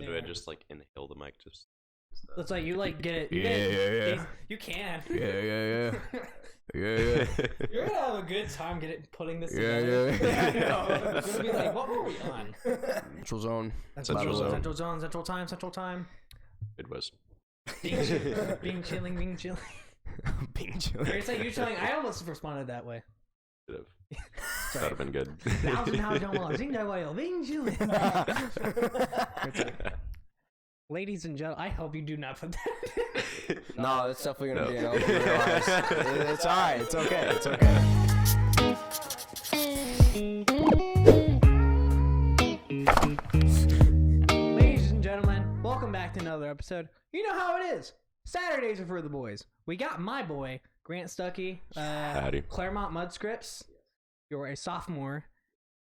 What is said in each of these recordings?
So do I just like inhale the mic? Just It's like you like get it. You can. Yeah. You're gonna have a good time putting this together. Yeah. I know. It's gonna be like, what were we on? Central zone. Central zone. Central time. Midwest. Being chilling. Being chilling. You're saying you chilling. I almost responded that way. Should have. That would have been good. Being chilling. Ladies and gentlemen, I hope you do not put that. No, it's definitely gonna be an overrealized. It's alright. It's okay. It's okay. Ladies and gentlemen, welcome back to another episode. You know how it is. Saturdays are for the boys. We got my boy, Grant Stucky, Howdy. Claremont Mud Scripts. You're a sophomore.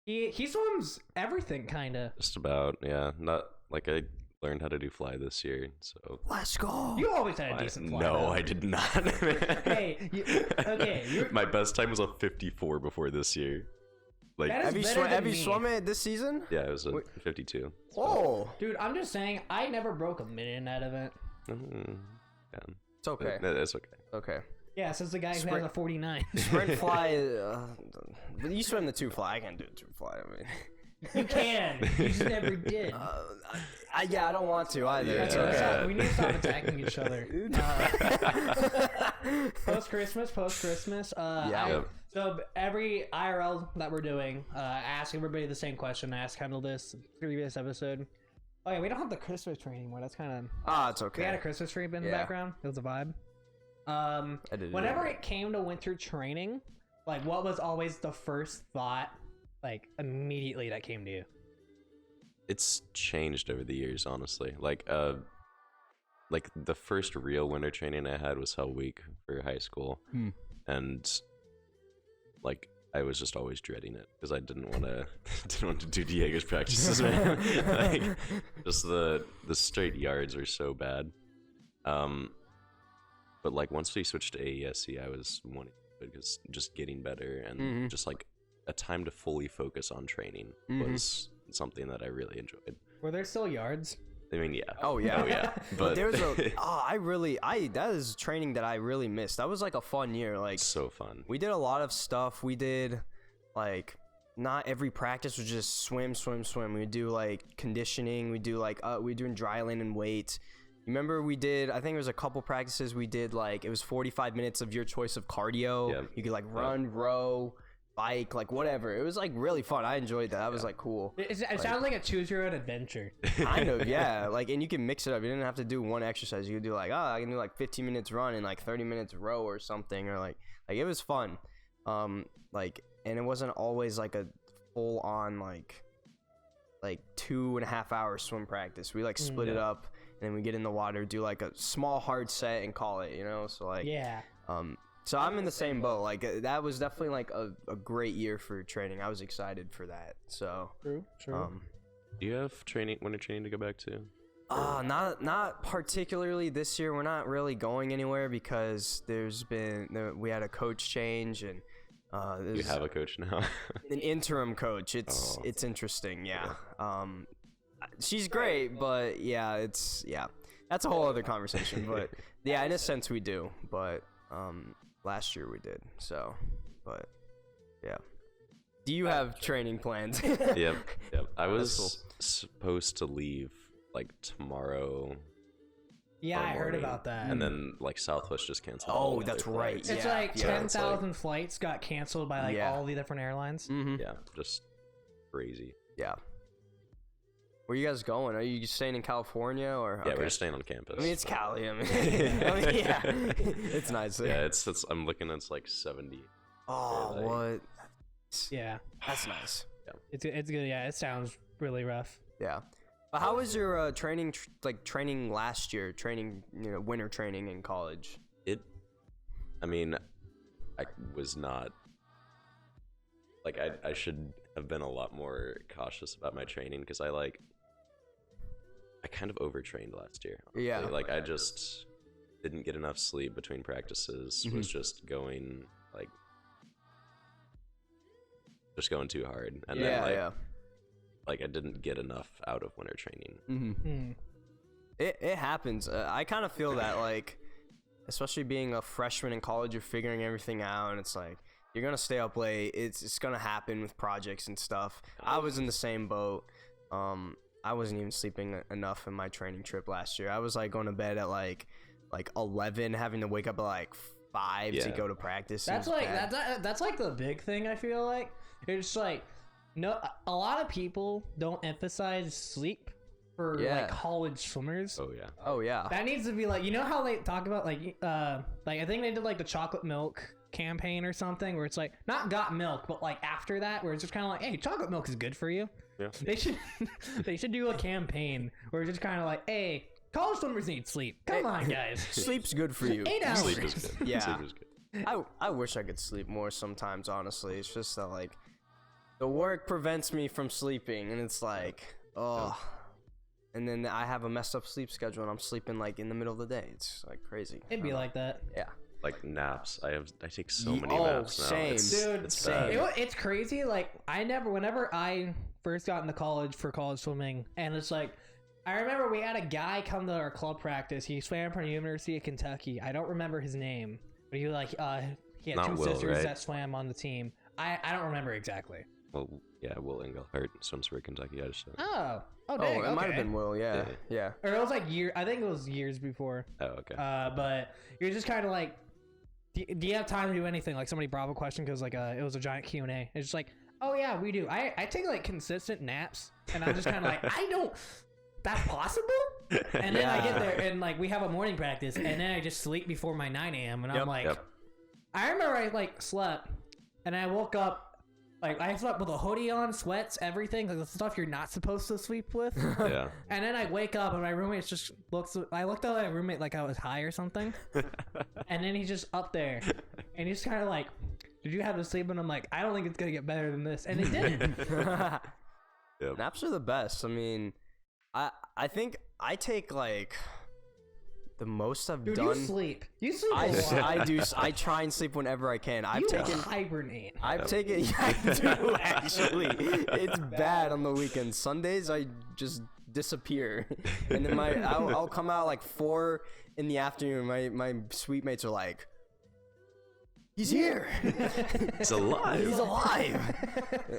He swims everything, kind of. Just about, yeah. Not like I learned how to do fly this year, so. Let's go. You always had a decent fly. No, though. I did not. Hey, okay. My best time was a 54 before this year. Like, That is Have you better than me. swum it this season? yeah, it was a 52. Oh, Dude, I'm just saying, I never broke a minute in that event. Yeah. it's okay. It's okay. Okay. Yeah, says the guy who has a 49. Sprint fly. You swim the two fly. I can't do a two fly. I mean. You can. You just never did. I don't want to either. Yeah. It's Okay, okay. so we need to stop attacking each other. Post Christmas. Yeah. Yep. So every IRL that we're doing, ask everybody the same question. I asked Kendall this previous episode. Oh yeah, we don't have the Christmas tree anymore. That's kind of. It's okay. We had a Christmas tree in the background. It was a vibe. Whenever it came to winter training, like what was always the first thought, like immediately that came to you? It's changed over the years, honestly. Like the first real winter training I had was Hell Week for high school, and like I was just always dreading it because I didn't want to do Diego's practices, man. Like, just the straight yards were so bad. But like once we switched to AESC, I was wanting because just getting better and just like a time to fully focus on training was something that I really enjoyed. Were there still yards? I mean, yeah. Oh yeah. But There's that is training that I really missed. That was like a fun year. Like so fun. we did a lot of stuff. We did like not every practice was just swim. We would do like conditioning. We do like we were doing dry land and weight. Remember we did, I think it was a couple practices we did, like it was 45 minutes of your choice of cardio. Yeah. You could like run, row, bike, like whatever. It was like really fun. I enjoyed that. That was like cool. It sounds like a choose your own adventure. Kind of, yeah. Like, and you can mix it up. You didn't have to do one exercise. You could do like, I can do like 15 minutes run and like 30 minutes row or something, or like it was fun. Like, and it wasn't always like a full on like 2.5 hour swim practice. We like split it up, and then we get in the water, do like a small hard set and call it, you know? So like, Yeah. so I'm in the same boat. Like that was definitely like a great year for training. I was excited for that. So True. Do you have winter training to go back to? not particularly this year. We're not really going anywhere because we had a coach change, and You have a coach now. an interim coach. It's interesting. Yeah. She's great, but that's a whole other conversation. But yeah, in a sense we do. But last year we did. So, but yeah. Do you have training plans? Yep. I was cool. supposed to leave like tomorrow. Yeah, I heard morning, about that. And then like Southwest just canceled. Oh, all of that's their right. flights. It's Yeah, like yeah, 10,000 flights got canceled by like all the different airlines. Yeah, just crazy. Yeah. Where you guys going? Are you staying in California or? Yeah, okay. we're just staying on campus. I mean, it's Cali. I mean, yeah, it's nice. Yeah, it's I'm looking. It's like 70. Oh, like- what? Yeah, That's nice. it's good. Yeah, it sounds really rough. Yeah. But how was your training? Training last year? Training, winter training in college. I mean, I was not. Like I should have been a lot more cautious about my training because I kind of overtrained last year. Honestly. Yeah. Like I just didn't get enough sleep between practices. Was just going too hard. And then like I didn't get enough out of winter training. Mm-hmm. It happens. I kind of feel that, like, especially being a freshman in college, you're figuring everything out, and it's like you're gonna stay up late. It's gonna happen with projects and stuff. I was in the same boat. I wasn't even sleeping enough in my training trip last year. I was like going to bed at like 11, having to wake up at like 5 to go to practice. That's like that's like the big thing. I feel like it's like a lot of people don't emphasize sleep for like college swimmers. Oh yeah. That needs to be like, you know how they talk about like I think they did like the chocolate milk campaign or something where it's like not got milk, but like after that where it's just kind of like, hey, chocolate milk is good for you. Yeah. They should do a campaign where it's just kind of like, hey, college swimmers need sleep. Come on, guys. Sleep's good for you. 8 hours. Sleep is good. Yeah. Sleep is good. I wish I could sleep more sometimes, honestly. It's just that, like, the work prevents me from sleeping, and it's like, oh. And then I have a messed up sleep schedule, and I'm sleeping, like, in the middle of the day. It's, like, crazy. It'd be like that. Yeah. Like naps. I take so many naps now. Same. It's bad. It's crazy. Like, whenever I first got into college for college swimming, and it's like, I remember we had a guy come to our club practice. He swam for the University of Kentucky. I don't remember his name, but he he had two sisters that swam on the team. I don't remember exactly. Well, yeah, Will Engelhart swims for Kentucky. I just don't. Oh, dang, it might have been Will. Yeah. Or it was like I think it was years before. Oh, okay. But you're just kind of like, do you have time to do anything? Like somebody brought up a question because like it was a giant Q&A. It's just like, oh yeah, we do. I take like consistent naps, and I'm just kind of like, I don't. That's possible? And then I get there and like we have a morning practice, and then I just sleep before my 9 a.m. and I'm like, I remember I like slept, and I woke up. Like, I slept with a hoodie on, sweats, everything, like the stuff you're not supposed to sleep with. Yeah. And then I wake up, and my roommate just I looked at my roommate like I was high or something. And then he's just up there, and he's kind of like, did you have to sleep? And I'm like, I don't think it's going to get better than this. And it didn't. Naps are the best. I mean, I think I take, like... The most I've done. You sleep a lot. I do. I try and sleep whenever I can. You hibernate. I've taken. Yeah, I do actually. It's bad on the weekends. Sundays I just disappear, and then I'll come out like 4 in the afternoon. My suite mates are like, he's here. He's alive. He's alive.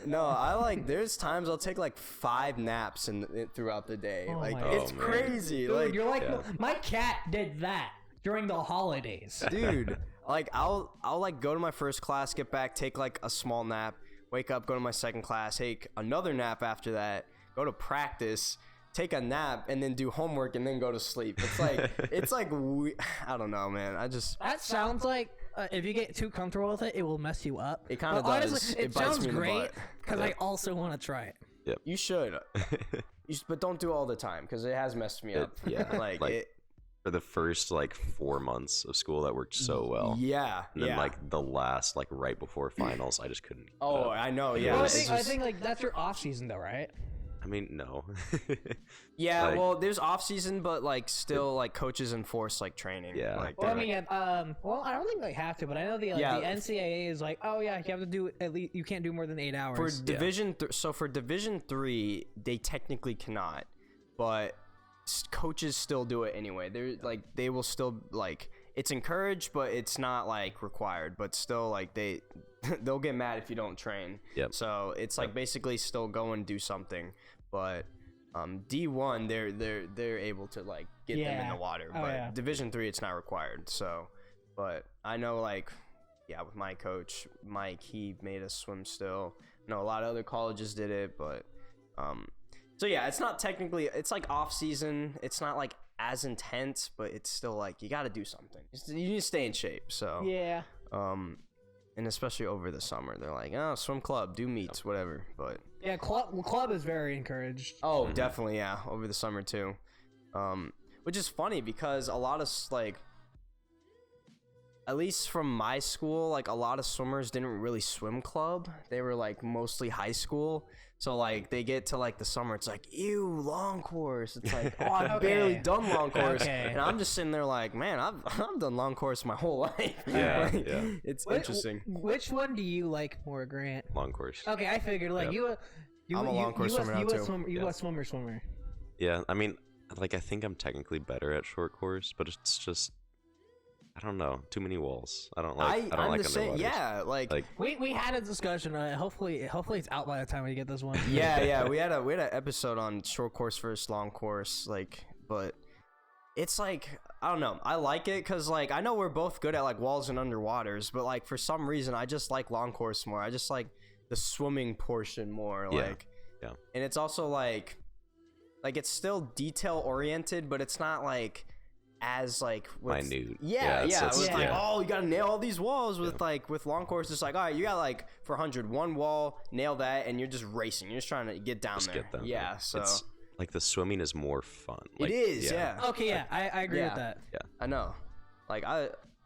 No, there's times I'll take like 5 naps throughout the day. It's crazy. Dude, like, you're like, my cat did that during the holidays. Dude, like I'll like go to my first class, get back, take like a small nap, wake up, go to my second class, take another nap after that, go to practice, take a nap, and then do homework, and then go to sleep. It's like I don't know, man. That sounds like if you get too comfortable with it, it will mess you up. It kind of does. Honestly, it sounds great because I also want to try it. Yep. You should, but don't do it all the time because it has messed me up. Yeah, like for the first like 4 months of school that worked so well. Yeah, and then like the last like right before finals, I just couldn't. Oh, I know. Yeah, well, I think like that's your off season though, right? I mean, no. Yeah, like, well, there's off season, but like still, like coaches enforce like training. Yeah. Like, well, I mean, well, I don't think they have to, but I know the NCAA is like, oh yeah, you have to do at least you can't do more than 8 hours. For Division, so for Division 3, they technically cannot, but coaches still do it anyway. They're like they will still like it's encouraged, but it's not like required. But still, like they'll get mad if you don't train. Yep. So it's like basically still go and do something, but. D1 they're able to like get them in the water, but Division 3 it's not required. So, but I know like with my coach Mike, he made us swim still. I know a lot of other colleges did it, but so yeah, it's not technically, it's like off season. It's not like as intense, but it's still like you got to do something. You need to stay in shape. So yeah. And especially over the summer, they're like, oh, swim club, do meets, whatever. But yeah, club is very encouraged. Oh, definitely, yeah, over the summer too. Which is funny because a lot of like, at least from my school, like a lot of swimmers didn't really swim club. They were like mostly high school. So like they get to like the summer, it's like, ew, long course. It's like, oh, I've barely done long course, and I'm just sitting there like, man, I've done long course my whole life. Yeah, It's interesting. Which one do you like more, Grant? Long course. Okay, I figured like I'm a long course swimmer now too. You a swimmer. Yeah, I mean, like I think I'm technically better at short course, but it's just I don't know, too many walls. I don't like underwaters. Yeah, like we had a discussion. Hopefully it's out by the time we get this one. yeah. We had an episode on short course versus long course, like, but it's like I don't know. I like it because like I know we're both good at like walls and underwaters, but like for some reason I just like long course more. I just like the swimming portion more. Like, yeah. And it's also like it's still detail oriented, but it's not like as like minute. Yeah. Like, oh, you gotta nail all these walls with like with long course. It's like, all right, you got like for 100 one wall, nail that, and you're just racing. You're just trying to get down there. So it's, like the swimming is more fun. Like, it is, yeah. Okay, yeah, I agree with that. Yeah, I know. Like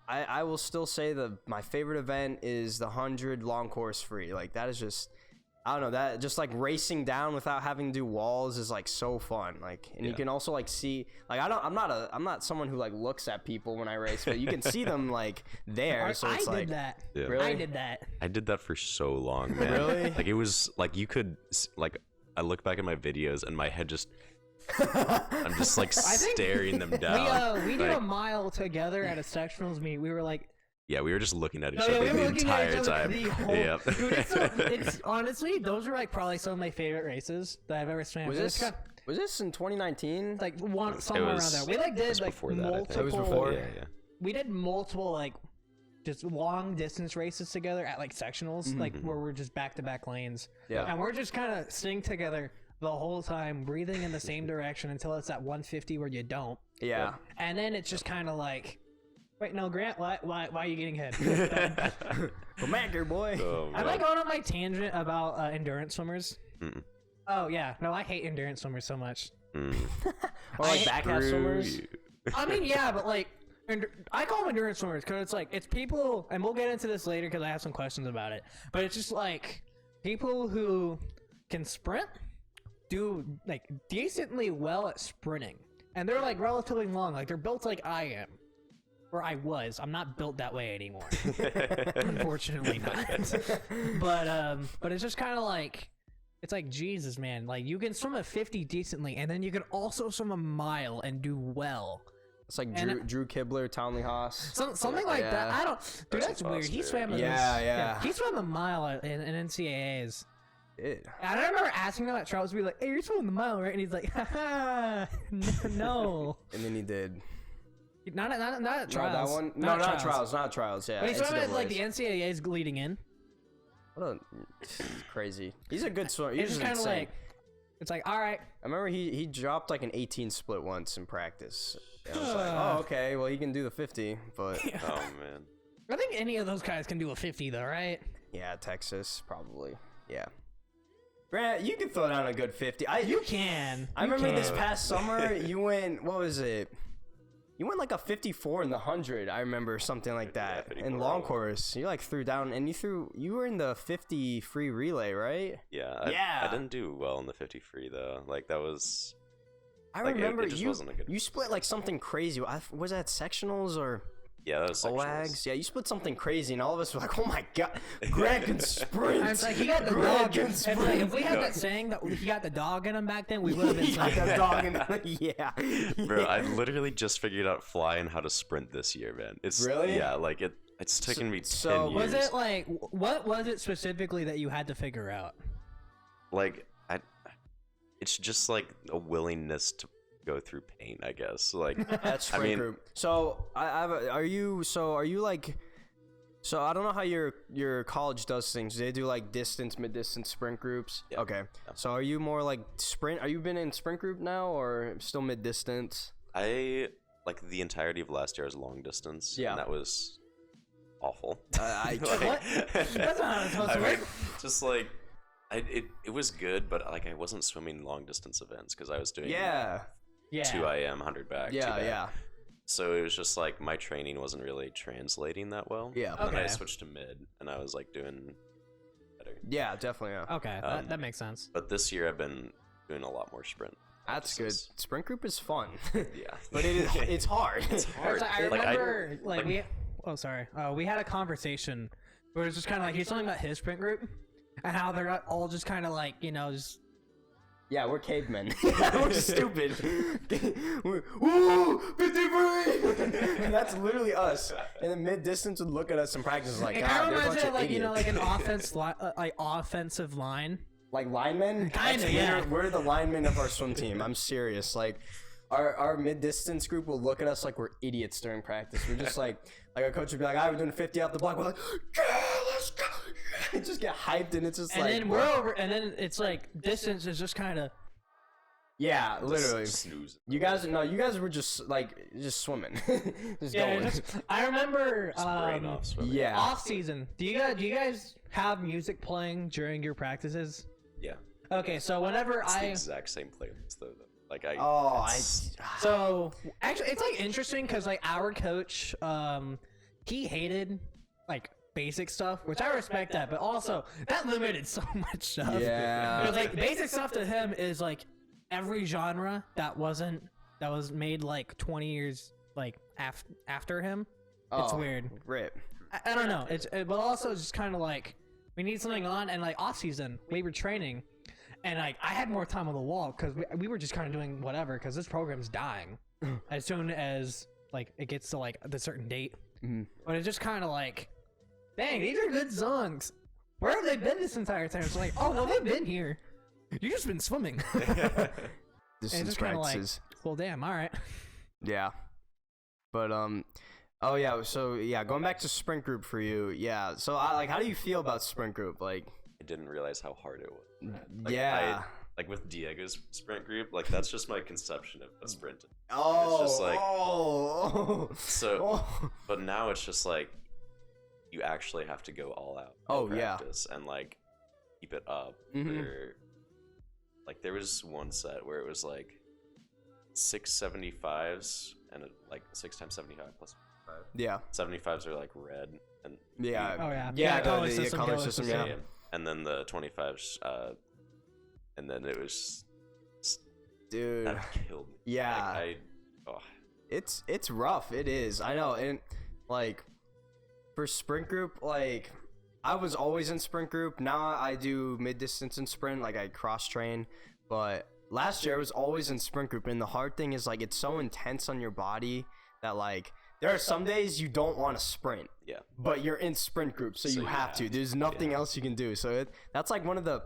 I will still say my favorite event is the 100 long course free. Like that is just. I don't know, that just like racing down without having to do walls is like so fun. Like, and you can also like see, like, I'm not someone who like looks at people when I race, but you can see them like there. So it's I like, did that. Yeah. Really? I did that. I did that for so long, man. Really? Like it was like you could like I look back at my videos and my head just I'm just like staring them down. We did a mile together at a sectionals meet. We were like. Yeah, we were just looking at each other the entire time. Yeah. Dude, it's honestly, those are like probably some of my favorite races that I've ever swam. Was this in 2019? Like somewhere around there. We like did like multiple. It was before. Yeah. We did multiple like just long distance races together at like sectionals, like where we're just back to back lanes. Yeah. And we're just kind of sitting together the whole time, breathing in the same direction until it's at 150 where you don't. Yeah. And then it's just kind of like. Wait, no, Grant, why are you getting hit? Come back here, boy. Am I going on my tangent about endurance swimmers? Oh, yeah. No, I hate endurance swimmers so much. Or like backhand swimmers? I mean, yeah, but like, I call them endurance swimmers because it's like, it's people, and we'll get into this later because I have some questions about it, but it's just like people who can sprint, do like decently well at sprinting, and they're like relatively long, like they're built like I am. Or I was. I'm not built that way anymore. Unfortunately not. But it's just kind of like, it's like, Jesus, man. Like, you can swim a 50 decently, and then you can also swim a mile and do well. It's like Drew Kibler, Townley Haas. Something like that. I don't... Dude, that's weird. He swam he swam a mile in NCAAs. And I remember asking him at trials, be like, hey, you're swimming the mile, right? And he's like, haha, no. And then he did. Not at trials. No, that one. No, not trials. Yeah. But he swam at like the NCAAs leading in. What a crazy. He's a good swimmer. It's just kind of like, it's like, all right. I remember he dropped like an 18 split once in practice. And I was like, oh, okay. Well, he can do the 50, but oh man. I think any of those guys can do a 50 though, right? Yeah, Texas probably. Yeah. Grant, you can throw down a good 50. You can. I remember this past summer you went. What was it? You went like a 54 in the 100. I remember something like that in long course. You like threw down, and you were in the 50 free relay, right? Yeah. I didn't do well in the 50 free though. Like that was. I remember you split like something crazy. Was that sectionals or? Yeah, that was OAGs. Yeah, you split something crazy, and all of us were like, "Oh my god, Grant can sprint!" It's like he got the dog. If we had that saying that he got the dog in him back then, we would have been. He got the dog in him. Yeah, bro. I literally just figured out fly and how to sprint this year, man. It's really like it's taken me 10 years. Was it like what was it specifically that you had to figure out? Like it's just like a willingness to go through pain, I guess. Like that's sprint group. So are you like? So I don't know how your college does things. Do they do like distance, mid distance, sprint groups? Yeah. Okay. Yeah. So are you more like sprint? Are you been in sprint group now or still mid distance? I like the entirety of last year was long distance. Yeah. And that was awful. What? That's not how it's supposed to work. Just like. It was good, but like I wasn't swimming long distance events because I was doing 2 IM 100 back. Yeah. So it was just like my training wasn't really translating that well. Yeah. And then I switched to mid, and I was like doing better. Yeah, definitely. Yeah. Okay, that makes sense. But this year I've been doing a lot more sprint. That's good. Sprint group is fun. Yeah. But it's hard. It's hard. I remember we had a conversation where it was just kind of like he's talking about his sprint group. and how they're all just kind of like, just Yeah, we're cavemen. We're stupid. Woo, 53! That's literally us. And the mid distance would look at us in practice like, it God, kind of they're a reminds bunch me of of like idiots. like offensive line. Like linemen? Kinda, That's yeah. We're the linemen of our swim team. I'm serious. Like, our mid distance group will look at us like we're idiots during practice. We're just like our coach would be like, we're doing 50 off the block. We're like, yeah, let's go. Yeah. Just get hyped, and it's just And like, then we're over, and then it's like distance is just kind of. yeah, literally. Snooze. You guys were just swimming, just going. I remember Brain off swimming. Yeah. off season. Do you guys have music playing during your practices? Yeah. Okay, so whenever It's the exact same playlist though. Like So actually, it's like interesting because like our coach, he hated like basic stuff, which I respect that, but also that limited so much stuff. Yeah. Because like basic stuff to him is like every genre that was made like 20 years like after him. It's weird. Rip. I don't know. But also it's just kind of like we need something on, and like off season we were training, and like I had more time on the wall because we were just kind of doing whatever because this program's dying as soon as like it gets to like the certain date. Mm-hmm. But it's just kind of like, dang, these are good songs. Where have they been this entire time? It's like, oh well, they've been here. You just been swimming. Distance practices. Like, well, damn. All right. Yeah. But oh yeah. So yeah, going back to sprint group for you. Yeah. So how do you feel about sprint group? Like, I didn't realize how hard it was. Like, yeah. Like with Diego's sprint group, like that's just my conception of a sprint. Oh. It's just like so. But now it's just like you actually have to go all out. Oh practice and like keep it up. For, like there was one set where it was like 675s and like 6 times 75 plus 5. Yeah. 75s are like red and Yeah. Oh yeah. Yeah. The color system. Yeah. and then the 25s and then it was Dude. that killed me. Yeah. Like, It's rough. It is. I know. And like for sprint group, like I was always in sprint group. Now I do mid distance and sprint. Like I cross train. But last year I was always in sprint group. And the hard thing is like it's so intense on your body that like there are some days you don't want to sprint. Yeah. But you're in sprint group, so you have to. There's nothing else you can do. So that's like one of the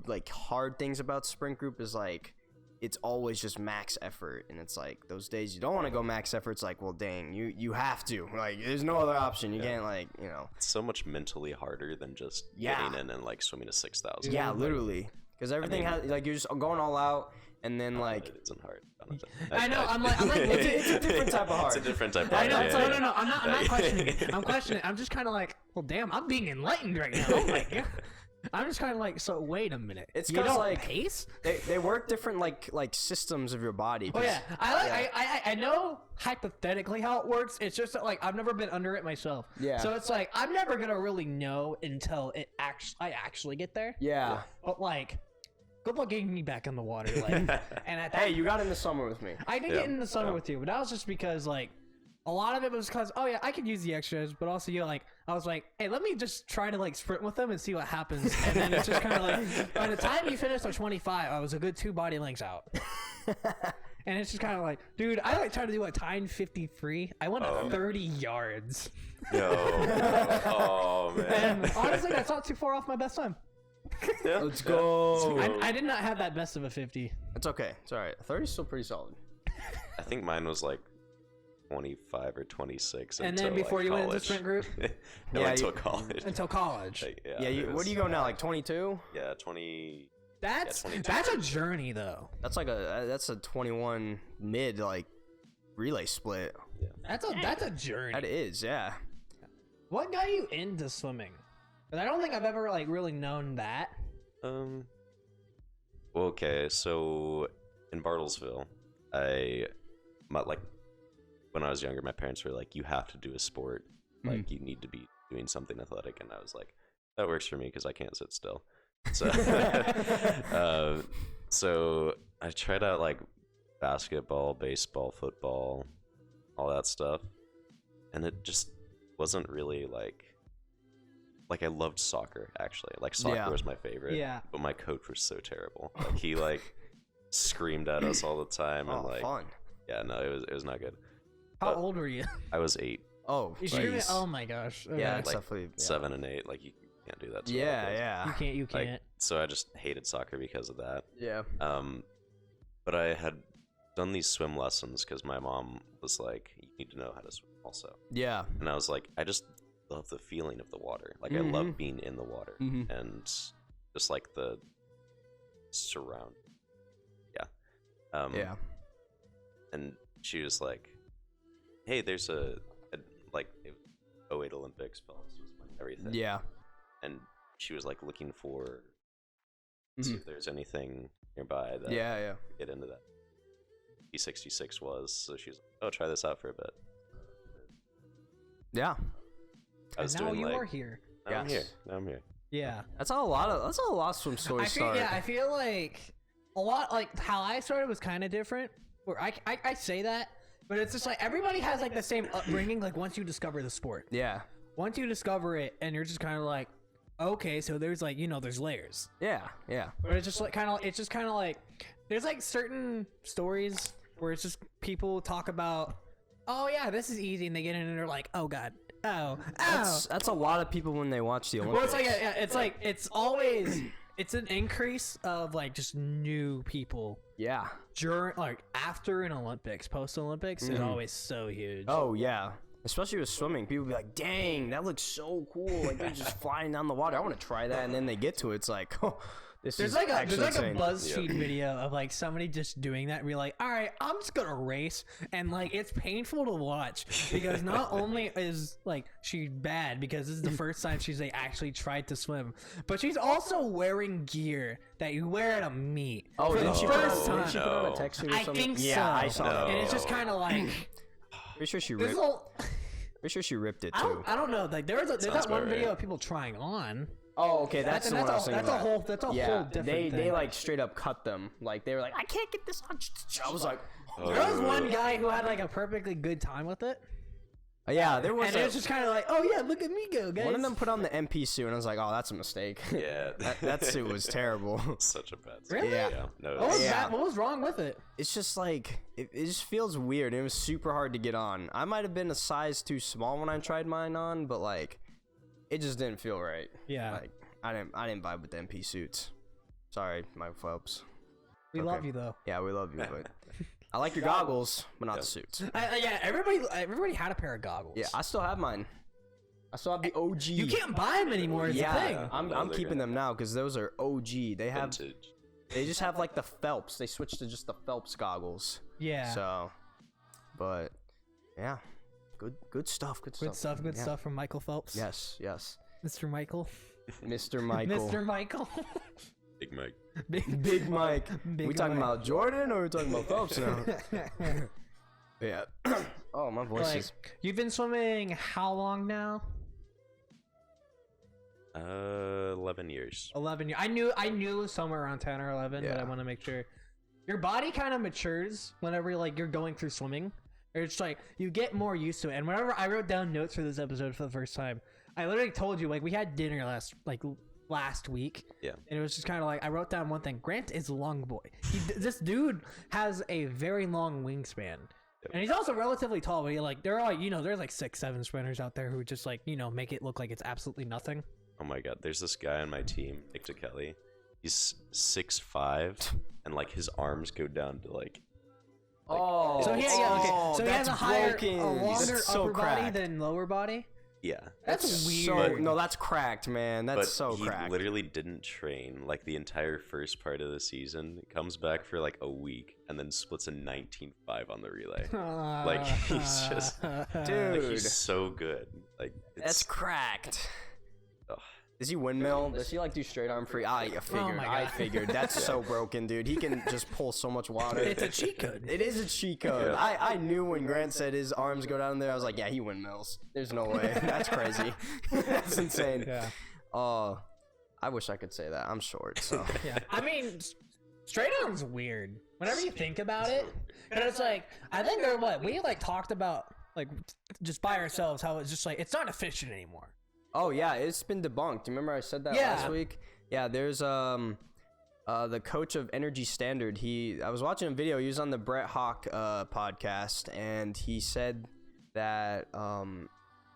like hard things about sprint group is like it's always just max effort, and it's like those days you don't want to go max effort. It's like, well, dang, you have to. Like, there's no other option. You can't like, It's so much mentally harder than just getting in and like swimming to 6,000. Yeah, literally, because everything has like you're just going all out, and then like it isn't hard. I know. I'm like it's a different type of hard. It's a different type of I hard. know. No. I'm not questioning it. I'm questioning it. I'm just kind of like, well, damn, I'm being enlightened right now. Oh my god. I'm just kind of like, so wait a minute. It's you because don't like pace. They work different like systems of your body. Oh yeah, I know hypothetically how it works. It's just that like I've never been under it myself. Yeah. So it's like I'm never gonna really know until I actually get there. Yeah. But like, good luck getting me back in the water. Like, and at that, Hey, you got in the summer with me. I did get in the summer with you, but that was just because like a lot of it was because I could use the extras, but also I was like, hey, let me just try to like sprint with them and see what happens. And then it's just kind of like by the time you finished at 25, I was a good 2 body lengths out. And it's just kind of like, dude, I like tried to do a time 53. I went 30 yards. Yo. Oh man. And honestly, that's not too far off my best time. Yeah. Let's go. I did not have that best of a 50. It's okay. It's all right. 30 is still pretty solid. I think mine was like 25 or 26. And then before you went into sprint group? No, until college. Until college. Like, What do you go now? Like 22? Yeah, 20. That's 22. that's a journey though. That's like a 21 mid like relay split. Yeah. That's a journey. That is, yeah. What got you into swimming? 'Cause I don't think I've ever like really known that. Well, okay, so in Bartlesville, when I was younger, my parents were like, you have to do a sport. Like, you need to be doing something athletic. And I was like, that works for me because I can't sit still. So, so I tried out like basketball, baseball, football, all that stuff. And it just wasn't really like like I loved soccer actually. Like soccer was my favorite. Yeah. But my coach was so terrible. Like he like screamed at us all the time and like fun. yeah, no, it was not good. How old were you? I was 8. Oh, You screaming? Oh my gosh. Okay. Yeah, it's like definitely 7 and 8. Like you can't do that. To Yeah, little kids. yeah. You can't. Like, so I just hated soccer because of that. Yeah. But I had done these swim lessons because my mom was like, "You need to know how to swim also." Yeah. And I was like, I just love the feeling of the water. Like I love being in the water and just like the surround. Yeah. Yeah. And she was like, "Hey, there's a like it was 08 Olympics, Phelps was winning everything." Yeah. And she was like looking for see if there's anything nearby that Yeah. get into that. E66 was, so she's like, "Oh, try this out for a bit." Yeah. I was And now doing you like, are here. now I'm here. Yes. Now I'm here. Yeah. That's how a lot of swim stories start. I feel like a lot like how I started was kind of different. Where I say that, but it's just like everybody has like the same upbringing. Like once you discover the sport, Yeah. once you discover it, and you're just kind of like, okay, so there's like there's layers. Yeah. Yeah. But it's just like there's like certain stories where it's just people talk about, oh yeah, this is easy, and they get in and they're like, oh god, oh. That's a lot of people when they watch the Olympics. Well, it's like it's always it's an increase of like just new people Yeah. during like after an Olympics, post Olympics is always so huge. Oh yeah. Especially with swimming, people be like, "Dang, that looks so cool! Like they're just flying down the water. I want to try that." And then they get to it, it's like, "Oh, this is actually there's like insane." a BuzzFeed video of like somebody just doing that and be like, all right, I'm just gonna race, and like it's painful to watch because not only is like she bad because this is the first time she's like actually tried to swim, but she's also wearing gear that you wear at a meet. Oh, for the didn't she first put time. she put on a text or I something? think Yeah, I so. saw that. And it's just kind of like Pretty sure she this ripped. little. Pretty sure she ripped it I too. don't know. Like there's that Sounds one about video right. of people trying on. Oh, okay, that's the one I was thinking That's a about. whole different they thing. like straight up cut them. Like they were like, "I can't get this on." I was like, There was one guy who had like a perfectly good time with it, "Yeah, there was." and it was just kind of like, oh yeah, look at me go, guys. one of them put on the MP suit, and I was like, "Oh, that's a mistake." Yeah. that suit was terrible. Such a bad Really? Yeah. No, What was Yeah. that? What was wrong with it? It's just like it just feels weird. It was super hard to get on. I might have been a size too small when I tried mine on, but like, it just didn't feel right. Yeah, Like I didn't vibe with the MP suits. Sorry, Michael Phelps. we okay. love you though. Yeah, we love you, but I like your goggles, but not the suits. Yeah, everybody had a pair of goggles. Yeah, I still have mine. I still have the OG. You can't buy them anymore. Is the thing. Yeah, I'm they're keeping them now because those are OG. vintage. They just have like the Phelps. They switched to just the Phelps goggles. Yeah. So, but yeah, good stuff. Good stuff. Good Yeah. stuff from Michael Phelps. Yes. Mr. Michael. Mr. Michael. Mr. Michael. Big Mike. Big Mike. Big we talking Mike. about Jordan or we talking about Phelps now? Yeah. Oh, my voice Like, is. you've been swimming how long now? 11 years. 11 years. I knew it was somewhere around 10 or 11, but Yeah. I want to make sure. Your body kind of matures whenever like you're going through swimming. It's like you get more used to it. And whenever I wrote down notes for this episode for the first time, I literally told you like we had dinner last week. Yeah. And it was just kind of like I wrote down one thing. Grant is a long boy. This dude has a very long wingspan. Yep. And he's also relatively tall, but there are there's like 6-7 sprinters out there who just like make it look like it's absolutely nothing. Oh my god, there's this guy on my team, Nick Kelly. He's 6'5", and like his arms go down to like. Oh. So he has a that's longer That's so upper body cracked. than lower body. Yeah. That's So, weird. no, that's cracked, man. That's But so he cracked. literally didn't train like the entire first part of the season. Comes back for like a week and then splits a 19.5 on the relay. Like he's just, Dude, like, he's so good. Like that's it's cracked. ugh. Does he windmill? Does he like do straight arm free? I figured. my I God. figured. That's so broken, dude. He can just pull so much water. It's a cheat code. It is a cheat code. Yeah. I knew when Grant said his arms go down there. I was like, yeah, he windmills. There's no way. That's crazy. That's insane. Yeah. I wish I could say that. I'm short, so. Yeah. I mean, straight arm's weird. Whenever you think about it, and it's like I think we like talked about like just by ourselves how it's just like it's not efficient anymore. Oh yeah, it's been debunked. Remember I said that last week? Yeah, there's the coach of Energy Standard. I was watching a video. He was on the Brett Hawk podcast, and he said that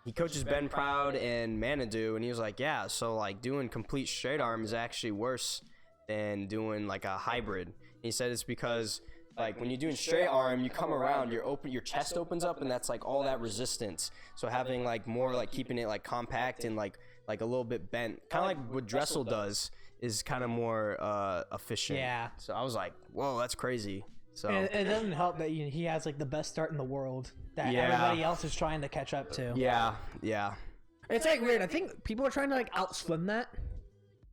he coaches Ben Proud and Manadoo, and he was like, yeah, so like doing complete straight arm is actually worse than doing like a hybrid. And he said it's because like when you're doing straight arm, you come around, your chest opens up, and that's like all that resistance. So having like more like keeping it like compact and like a little bit bent, kind of like what Dressel does, is kind of more efficient. Yeah. So I was like, whoa, that's crazy. So And it doesn't help that he has like the best start in the world that everybody else is trying to catch up to. Yeah, yeah. It's like weird. I think people are trying to like outswim that.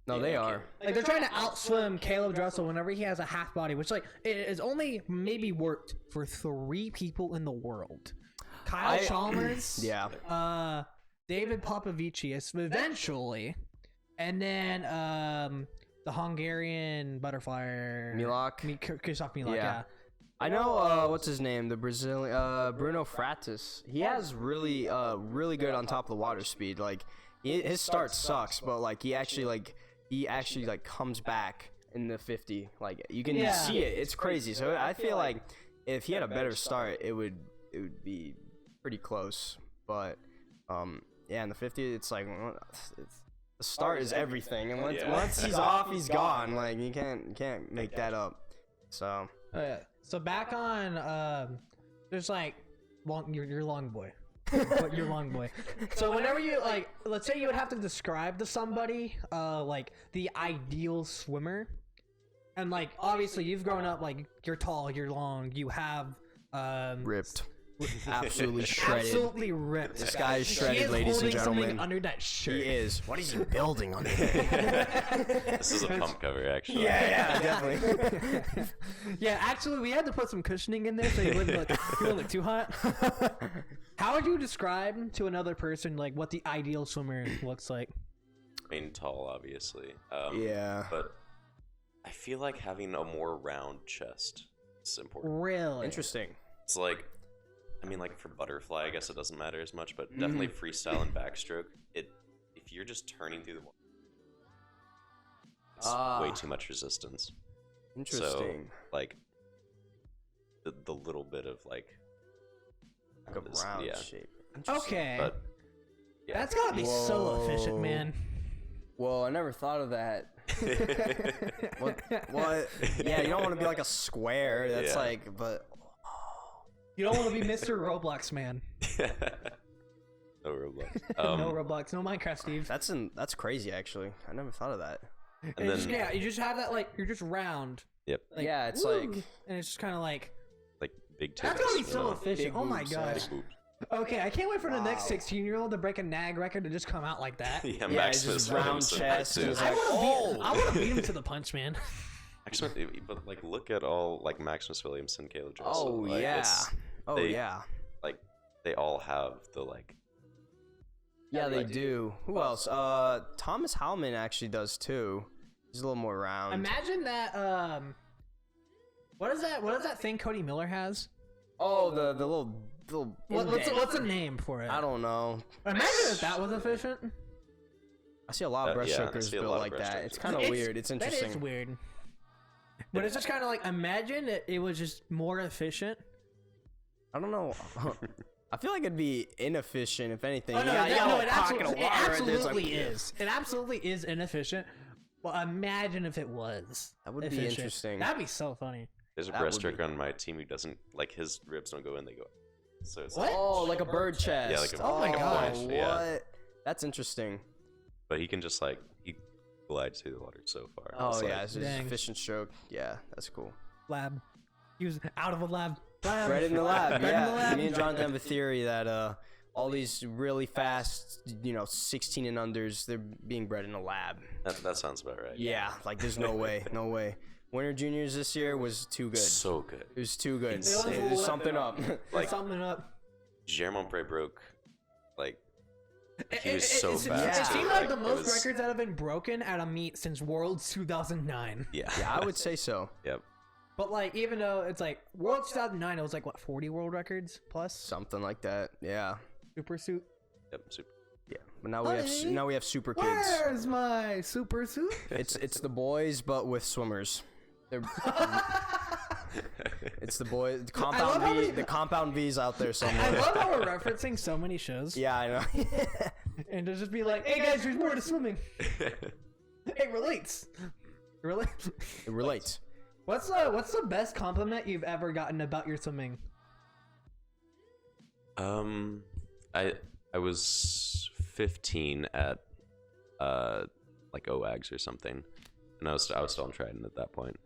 No, they are. Like they're trying to outswim Caleb Dressel whenever he has a half body, which like it has only maybe worked for 3 people in the world: Kyle Chalmers, David Popovicius, eventually, and then the Hungarian butterfly Krzysztof Milak. Yeah. I know what's his name, the Brazilian Bruno Fratis. He has really good on top of the water speed. Like his start sucks, but like he actually comes back in the 50. Like you can see it. It's crazy. So I feel like if he had a better start, it would be pretty close. But in the 50, it's like the start is everything, and once he's off, he's gone. Like you can't make that up. So. So back on, there's like your long boy. Your long boy. So whenever you like, let's say you would have to describe to somebody like the ideal swimmer, and like obviously you've grown up like you're tall, you're long, you have ripped. Absolutely shredded. Absolutely ripped. This guy is shredded, ladies and gentlemen. Under that shirt. He is. What is he building under there? This is a pump cover, actually. Yeah, definitely. Yeah, actually, we had to put some cushioning in there so you wouldn't look too hot. How would you describe to another person like what the ideal swimmer looks like? I mean, tall, obviously. Yeah. But I feel like having a more round chest is important. Really? Interesting. It's like, I mean, like for butterfly, I guess it doesn't matter as much, but definitely freestyle and backstroke. If you're just turning through the water, it's way too much resistance. Interesting. So, like the little bit of like a round shape. Okay. But that's gotta be so efficient, man. Whoa, I never thought of that. What? Yeah, you don't want to be like a square. That's like, but. You don't want to be Mr. Roblox, man. No Roblox. No Roblox, no Minecraft, Steve. That's crazy, actually. I never thought of that. And then, you just have that like you're just round. Yep. Like, yeah, it's woo, like, and it's just kind of like big titties. that's gonna be so efficient. Oh my gosh. Big boobs. Okay, I can't wait for the next 16-year-old to break a NAG record to just come out like that. Yeah, it's Maximus just round Williamson, chest. too. It's I like, want to beat him to the punch, man. Actually, but like look at all like Maximus Williamson, Caleb Dressel. Oh like, yeah. Yeah. Like they all have the like. Yeah, they do. Who else? Thomas Howman actually does too. He's a little more round. Imagine that. What is that thing Cody Miller has? Oh, the little. What's a name for it? I don't know. Imagine if that was efficient. I see a lot of breaststrokers built like that. It's kind of weird. It's interesting. That is weird. But it's just kind of like, imagine it was just more efficient. I don't know. I feel like it'd be inefficient, if anything. Oh, it absolutely is. It absolutely is inefficient. Well, imagine if it was. That would efficient. be interesting. That'd be so funny. There's a breaststroker on my team who doesn't like his ribs don't go in, they go. So it's What? Oh, like a bird chest. Yeah, like a Oh my gosh. What? Yeah. That's interesting. But he can just like he glides through the water so far. Oh It's yeah, like, it's just a efficient stroke. Yeah, that's cool. Lab. He was out of a lab. Bred in the lab. Bred in the Yeah. lab. Me and Jonathan have a theory that all these really fast, 16 and unders, they're being bred in a lab. that sounds about right. Yeah, like there's no way, no way. Winter Juniors this year was too good. So good. It was too good. Insane. There's something up. Like something up. Jerome Bray broke like he was It fast. It too. seems like the it most was- records that have been broken at a meet since Worlds 2009. Yeah. Yeah, I would say so. Yep. But like, even though it's like World 2009, it was like what 40 world records plus Something like that. Yeah. super suit. Yep. Super. Yeah. But now we have super kids. Where's my super suit? It's the boys, but with swimmers. They're it's the boys. The compound V's out there somewhere. I love how we're referencing so many shows. Yeah, I know. And to just be like, hey guys, there's more to swimming. It relates. It relates. What's the best compliment you've ever gotten about your swimming? I was 15 at like OAGs or something, and I was still in Trident at that point.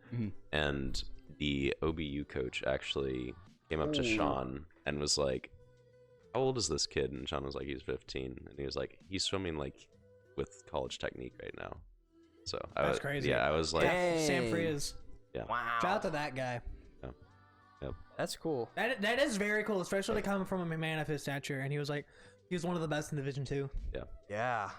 And the OBU coach actually came up to Sean and was like, "How old is this kid?" And Sean was like, "He's 15," and he was like, "He's swimming like with college technique right now." So That's crazy. Yeah, I was like, Sam Frias. Yeah. Wow. Shout out to that guy. Yep. That's cool. That is very cool, especially coming from a man of his stature. And he was one of the best in Division 2. Yeah.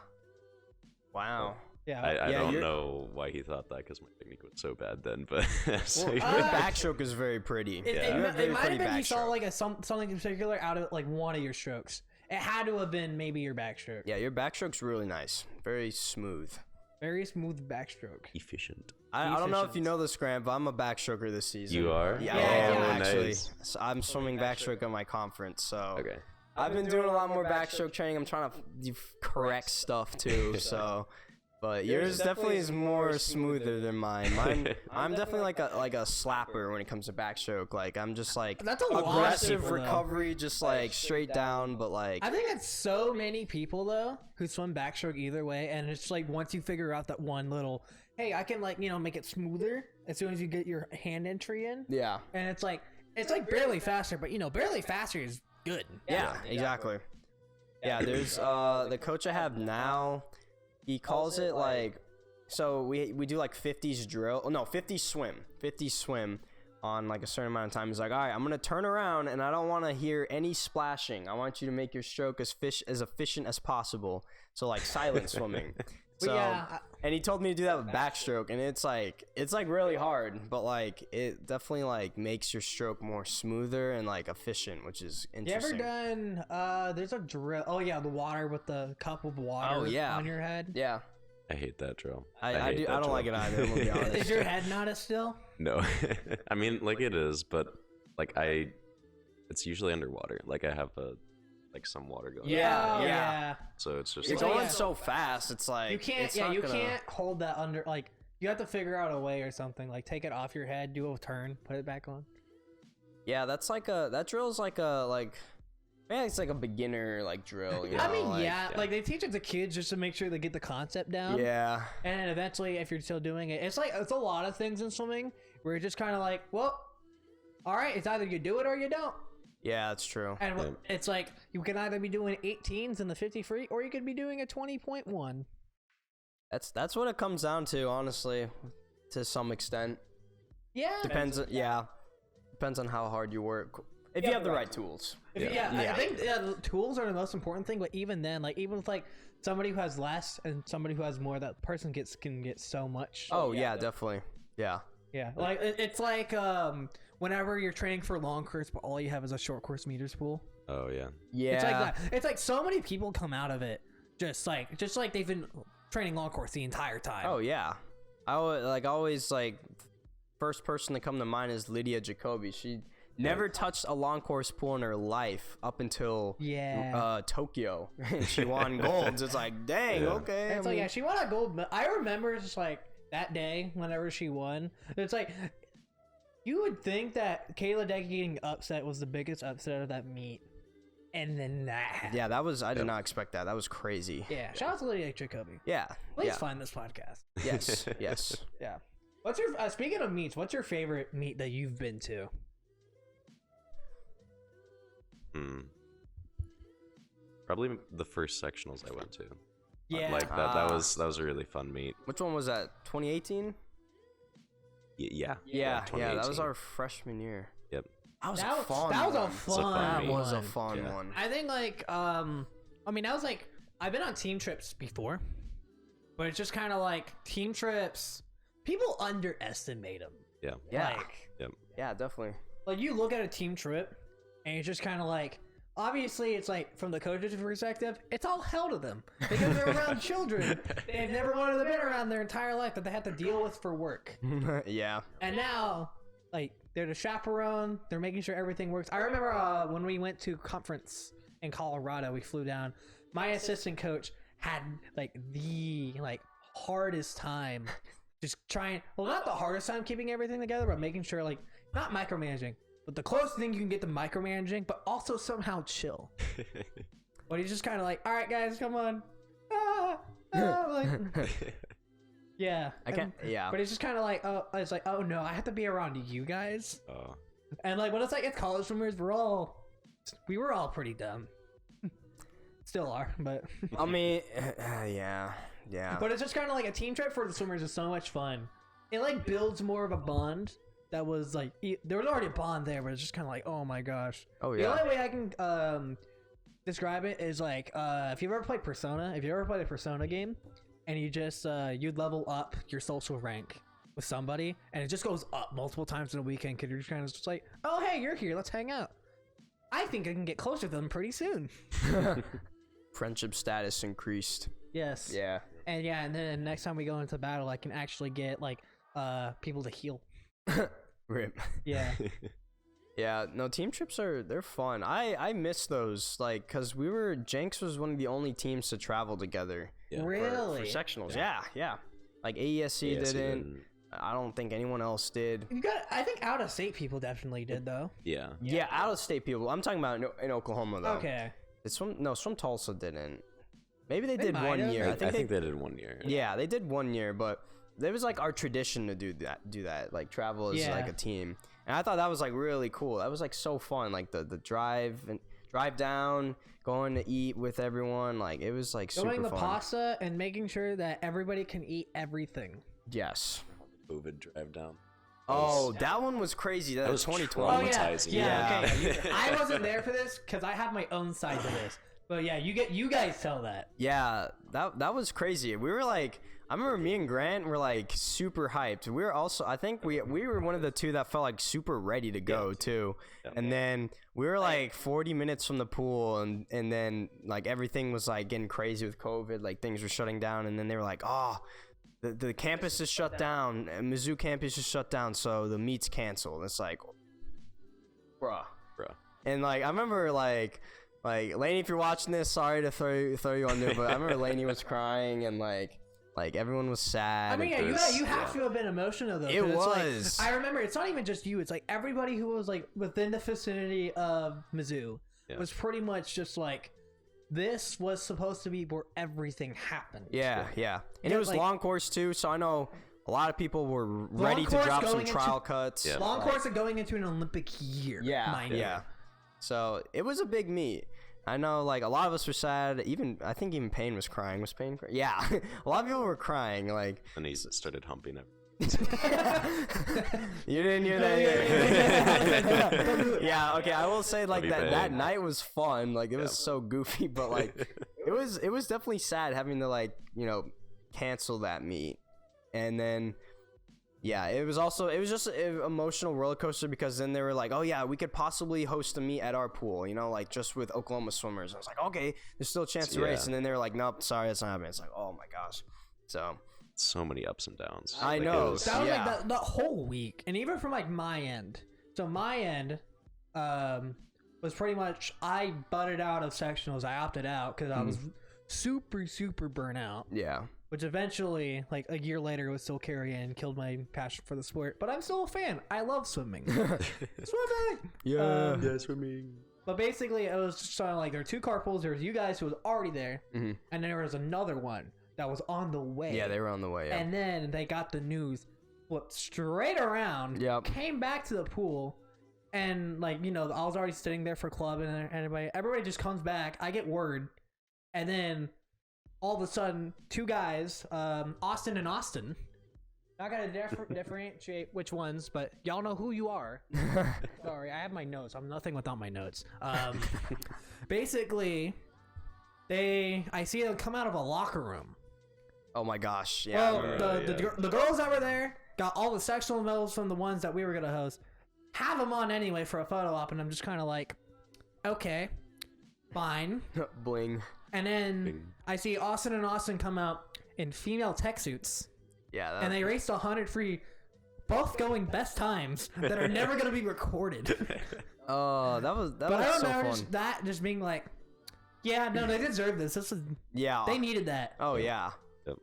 Wow. Yeah. I don't know why he thought that, because my technique was so bad then, but so Your backstroke is very pretty. It might have been he saw like something in particular out of like one of your strokes. It had to have been maybe your backstroke. Yeah, your backstroke's really nice. Very smooth. Very smooth backstroke. efficient. I don't know if you know this, Grant, but I'm a backstroker this season. You are? Yeah, Yeah, I am yeah. actually. Nice. So I'm swimming backstroke at my conference, so Okay. I've been doing a lot more backstroke training. I'm trying to correct stuff too, so. But yours definitely is more smoother than mine. I'm definitely like a slapper when it comes to backstroke. Like I'm just like That's a lot of aggressive people, though. recovery, just like straight down. But like I think it's so many people though who swim backstroke either way, and it's like once you figure out that one little, hey, I can like make it smoother as soon as you get your hand entry in, yeah, and it's like barely faster, but barely faster is good. yeah, exactly. Yeah, there's the coach I have now. He calls it like, so we do like 50s drill. Oh no, 50 swim on like a certain amount of time. He's like, all right, I'm gonna turn around and I don't want to hear any splashing. I want you to make your stroke as efficient as possible. So like silent swimming. So yeah, and he told me to do that with backstroke, and it's like really hard, but like it definitely like makes your stroke more smoother and like efficient, which is interesting. You ever done there's a drill, oh yeah, the water with the cup of water on your head? Yeah. I hate that drill. I don't like it either, I'm gonna be honest. Is your head not as still? No. I mean, like it is, but like it's usually underwater. Like I have some water going on. Yeah. So it's just You're like, going so fast, it's like You can't can't hold that under, like you have to figure out a way or something, like take it off your head, do a turn, put it back on. Yeah, that drill's like man, it's like a beginner like drill, you know? I mean, like they teach it to kids just to make sure they get the concept down. Yeah. And eventually, if you're still doing it, it's a lot of things in swimming where you're just kind of like, well, all right, it's either you do it or you don't. Yeah, that's true. And it's like you can either be doing 18s in the 50 free, or you could be doing a 20.1. That's what it comes down to, honestly, to some extent. Yeah. Depends on how hard you work. If you have the right tools. I think tools are the most important thing, but even then, like even with like somebody who has less and somebody who has more, that person can get so much. Oh yeah, definitely. Yeah. Yeah, like it's like whenever you're training for a long course, but all you have is a short course meters pool. oh yeah. Yeah. It's like that. It's like so many people come out of it just like they've been training long course the entire time. Oh yeah. I always first person to come to mind is Lydia Jacoby. She never touched a long course pool in her life up until Tokyo. She won golds. It's like, dang, okay. It's like, yeah, she won a gold. I remember just like that day whenever she won. It's like you would think that Kayla Decky getting upset was the biggest upset of that meet, and then that. Yeah, that was. I did not expect that. That was crazy. Yeah, shout out to Lydia Jacoby. Yeah. Please find this podcast. Yes. Yes. Yeah. What's your speaking of meets? What's your favorite meet that you've been to? Probably the first sectionals I went to. Yeah. Like that was a really fun meet. Which one was that? 2018? Yeah. Yeah. That was 2018. our freshman year. Yep. That was That a was fun a one. fun That meet. was a one. fun Yeah. one. I think like I mean, that was like I've been on team trips before, but it's just kind of like team trips. People underestimate them. Yeah. Yeah. Like, Yeah, definitely. like you look at a team trip, and it's just kind of like, obviously it's like from the coach's perspective, it's all hell to them because they're around children they've never wanted to be around their entire life that they have to deal with for work. Yeah. And now, like, they're the chaperone. They're making sure everything works. I remember when we went to conference in Colorado, we flew down. My assistant coach had like the hardest time just trying. Well, not the hardest time keeping everything together, but making sure like not micromanaging, but the closest thing you can get to micromanaging, but also somehow chill. But he's just kind of like, all right, guys, come on. Like, yeah. I can't. Yeah. But it's just kind of like, oh, it's like, oh no, I have to be around you guys. Oh. And like, when it's like it's college swimmers, we were all pretty dumb. Still are, but. I mean, yeah. But it's just kind of like a team trip for the swimmers is so much fun. It like builds more of a bond. That was like there was already a bond there, but it's just kind of like, oh my gosh. Oh yeah. The only way I can describe it is like if you've ever played Persona, if you ever played a Persona game, and you just you'd level up your social rank with somebody, and it just goes up multiple times in a weekend because you're just kind of just like, oh hey, you're here, let's hang out. I think I can get closer to them pretty soon. Friendship status increased. Yes. Yeah. And yeah, and then next time we go into battle, I can actually get like people to heal. Rip. Yeah. Yeah, no, team trips they're fun. I miss those, like, cause Jenks was one of the only teams to travel together. Yeah. Really? For sectionals. Yeah. Like AESC didn't. I don't think anyone else did. I think out of state people definitely did though. Yeah. Yeah, out of state people. I'm talking about in Oklahoma though. Okay. It's from Tulsa didn't. Maybe they did might 1 have. year. I think they did 1 year. Yeah, they did 1 year, but it was like our tradition to do that, like travel as like a team. And I thought that was like really cool. That was like so fun, like the drive down, going to eat with everyone. Like it was like super Going the fun. pasta and making sure that everybody can eat everything. Yes. COVID drive down. Oh, that one was crazy. That was 2020. Oh yeah, Traumatizing. yeah. Okay. I wasn't there for this because I have my own side to this. But yeah, you guys tell that. Yeah, that was crazy. We were like, I remember me and Grant were like super hyped. We were also, I think we were one of the two that felt like super ready to go too. Yeah. And then we were like 40 minutes from the pool, and then like everything was like getting crazy with COVID. Like things were shutting down, and then they were like, oh, the campus is shut down. Mizzou campus is shut down, so the meet's canceled. It's like, bruh. And like I remember like Lainey, if you're watching this, sorry to throw you under, but I remember Lainey was crying and like everyone was sad. I mean, yeah, you have to have been emotional though. It was. It's like, I remember it's not even just you. It's like everybody who was like within the vicinity of Mizzou was pretty much just like, this was supposed to be where everything happened. Yeah. And it was like, long course too, so I know a lot of people were ready to drop some trial cuts. Yeah. Long course of going into an Olympic year. Yeah. So it was a big meet. I know, like, a lot of us were sad. I think even Payne was crying. Was Payne crying? Yeah. A lot of people were crying. Like, and he started humping it. You didn't hear that? Yeah, okay. I will say, like, that night was fun. Like, it was so goofy, but, like, it was definitely sad having to, like, cancel that meet. And then, yeah, it was just an emotional roller coaster because then they were like, oh yeah, we could possibly host a meet at our pool, like just with Oklahoma swimmers. I was like, okay, there's still a chance to race. And then they were like, nope, sorry, that's not happening. It's like, oh my gosh. So many ups and downs. I know. That was like the whole week. And even from like my end. So my end was pretty much, I butted out of sectionals. I opted out because I was super burnt out. Yeah. Which eventually, like a year later, was still carrying and killed my passion for the sport. But I'm still a fan. I love swimming. Swimming! Yeah. Swimming. But basically, it was just like there were two carpools. There was you guys who was already there. And then there was another one that was on the way. Yeah, they were on the way. Yeah. And then they got the news, flipped straight around, came back to the pool. And like, I was already sitting there for club and everybody just comes back. I get word. And then all of a sudden, two guys, Austin and Austin. Not gonna differentiate which ones, but y'all know who you are. Sorry, I have my notes. I'm nothing without my notes. Basically, I see them come out of a locker room. Oh my gosh! Yeah. Well, the girls that were there got all the sectional medals from the ones that we were gonna host. Have them on anyway for a photo op, and I'm just kind of like, okay. fine. Bling. And then Bing. I see Austin and Austin come out in female tech suits, Yeah. and they raced 100 free, both going best times that are never gonna be recorded. Oh, that was But I so remember fun. just being like, yeah, no, they deserve this. This is Yeah. they needed that. Oh yeah. Yep.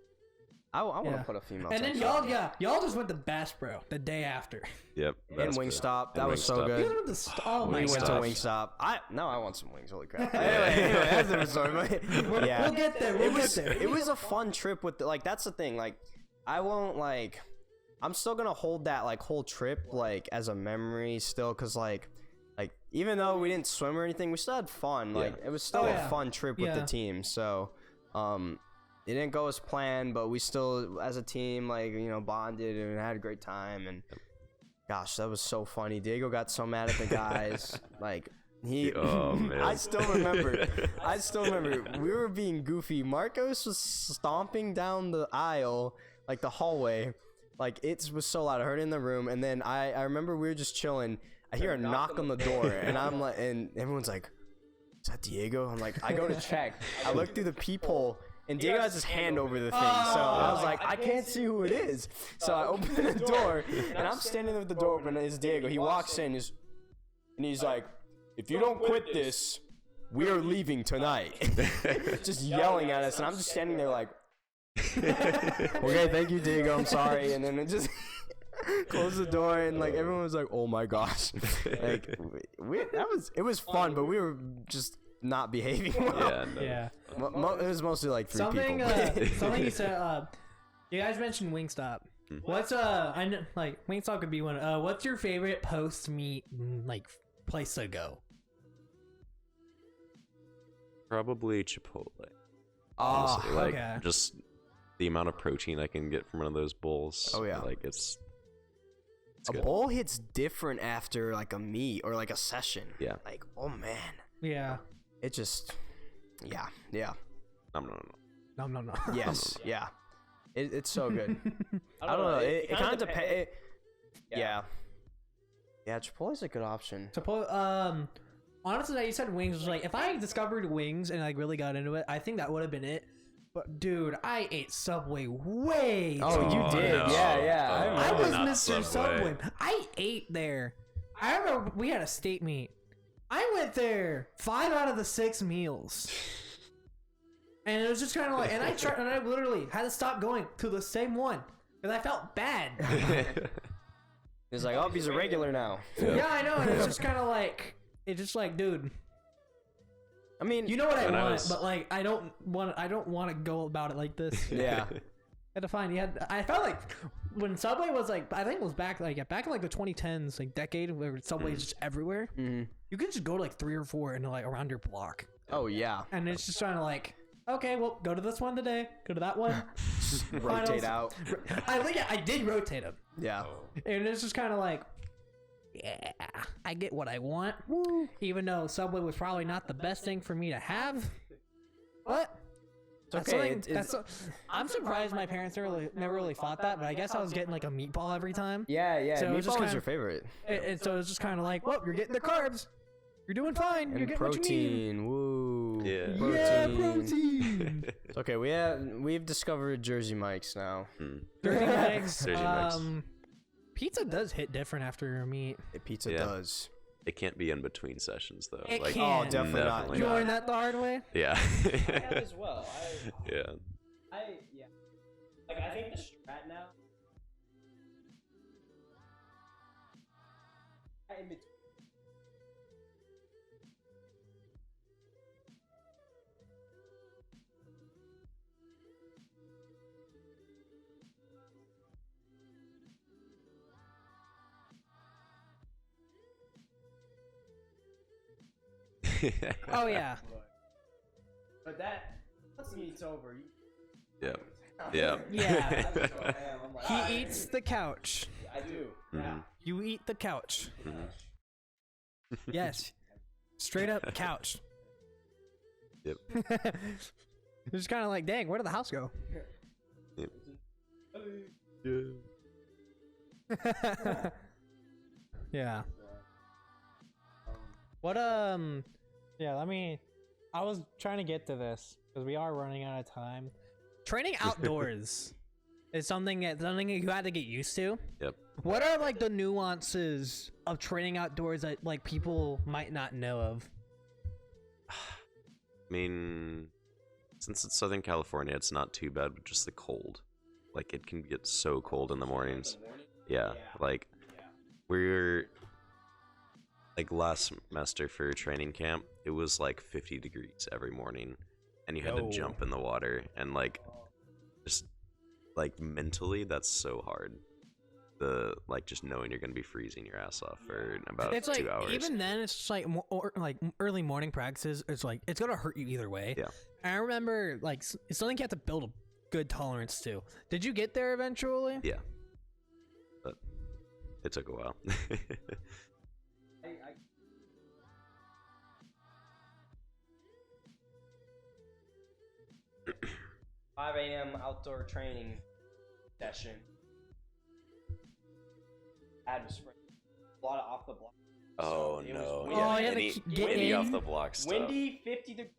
I want to Yeah. put a female. And then tech y'all just went the best, bro. The day after. Yep. in that's Wingstop. good. That In was so Wingstop. You good. guys went to oh my We went to god. Wingstop. I want some wings. Holy crap. anyway, that's a different story. But yeah, We'll get there. We'll get there. It was a fun trip with like that's the thing. Like I won't like. I'm still gonna hold that like whole trip like as a memory still, cause like even though we didn't swim or anything, we still had fun. Like it was still Oh, a yeah. fun trip with the Yeah. team. So it didn't go as planned, but we still as a team like bonded and had a great time. And gosh, that was so funny. Diego got so mad at the guys. Like he Oh, man. I still remember we were being goofy. Marcos was stomping down the aisle, like the hallway, like it was so loud. I heard it in the room. And then I remember we were just chilling. I hear a knock on the door, and I'm like, and everyone's like, is that Diego? I'm like, I go to check. I look through the peephole, and Diego has his hand over the thing. So I was like, I can't see who it is. So I open the door, and I'm standing there with the door open, and it's Diego. He walks in, and he's like, if you don't quit this, we are leaving tonight. Just yelling at us, and I'm just standing there like, okay, thank you, Diego. I'm sorry. And then it just closed the door, and like everyone was like, "Oh my gosh!" Like it was fun, but we were just not behaving well. Yeah. No. Yeah. It was mostly like three Something people. something you said. You guys mentioned Wingstop. What's I know, like Wingstop could be one. What's your favorite post meet like place to go? Probably Chipotle. Oh, Honestly, like okay. just the amount of protein I can get from one of those bowls. Oh, yeah. Like it's a good. bowl hits different after like a meet or like a session. Yeah. Like, oh man, Yeah. it just, yeah. No. No. Yes, yeah. It's so good. I don't know. It kind of depends. Yeah. Yeah, Chipotle's a good option. Suppose honestly, that you said wings was like if I discovered wings and like really got into it, I think that would have been it. But dude, I ate Subway way. Oh, too you much. did. no. Yeah. I Oh, was not Mr. Subway. Subway. I ate there. I remember we had a state meet. I went there 5 out of the 6 meals. And it was just kind of like, and I literally had to stop going to the same one because I felt bad. It's like, oh, he's a regular now. Yeah, I know. And it's just kind of like, dude, I mean, you know what I When I want, was- but like, I don't want to go about it like this. yeah. Had to find. I felt like when Subway was like, I think it was back in like the 2010s, like decade where Subway's just everywhere. Mhm. You could just go to like 3 or 4 and like around your block, Oh yeah. and it's just trying to like, okay, well, go to this one today, go to that one. Rotate out. I did rotate them, Yeah. and it's just kind of like, yeah, I get what I want. Woo. Even though Subway was probably not the best thing for me to have, but. It's That's okay. something- I'm surprised my parents never really thought that, but I guess I was getting like a meatball every time. Yeah. So it was just Meatball was kind your of- favorite. And so it's just kind of like, well, you're getting the carbs. You're doing fine. You're And getting what you need. protein. Woo. Yeah. Yeah, protein. It's okay, we've discovered Jersey Mike's now. Dirty Mike's. Dirty Mike's. Pizza does hit different after a meet. Pizza Yeah. does. It can't be in between sessions though. It like, can't. Oh, definitely not. Definitely You not. learned that the hard way? Yeah. as well. Yeah. Yeah. Like I think the strat now. Oh, yeah. But that once meet's over. Yeah. Yeah. Yeah. He He eats the couch. I do. Mhm. You eat the couch. Mhm. Yes. Straight up couch. Yep. It's just kind of like, dang, where did the house go? Yep. Yeah. Yeah. What yeah, let me I was trying to get to this because we are running out of time. Training outdoors is something that you had to get used to. Yep. What are like the nuances of training outdoors that like people might not know of? I mean, since it's Southern California, it's not too bad, but just the cold. Like, it can get so cold in the mornings. Yeah, like, we're, like, last semester for training camp, it was, like, 50 degrees every morning, and you had to jump in the water, and, like, just, like, mentally, that's so hard. Like, just knowing you're gonna be freezing your ass off for about It's like 2 hours. even then, it's just like like early morning practices. It's like it's gonna hurt you either way. Yeah. And I remember like it's something you have to build a good tolerance to. Did you get there eventually? Yeah. But it took a while. 5 a.m. outdoor training session. Had to spring a lot of off the block. Oh So it no! was Oh, Yeah, you had to any get windy in? off the block stuff. windy, 50 degrees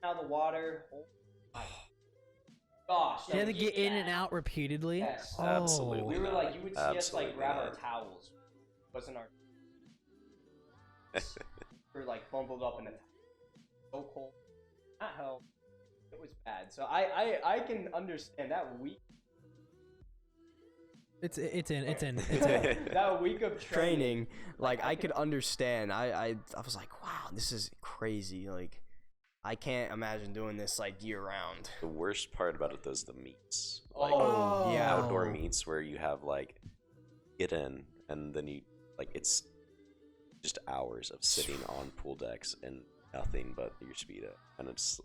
out of the water. Oh my gosh! You had to get in and out repeatedly. Yes. Oh. Absolutely. We were like, you would see us Absolutely like grab our not. towels. Wasn't our? We were like bundled up in a so cold. Not help. It was bad. So I can understand that week. It's in. That week of training, like I could understand. I was like, wow, this is crazy. Like, I can't imagine doing this like year round. The worst part about it though is the meets. Like Oh, yeah. outdoor meets where you have like get in and then you like it's just hours of sitting on pool decks and nothing but your speedo, and it's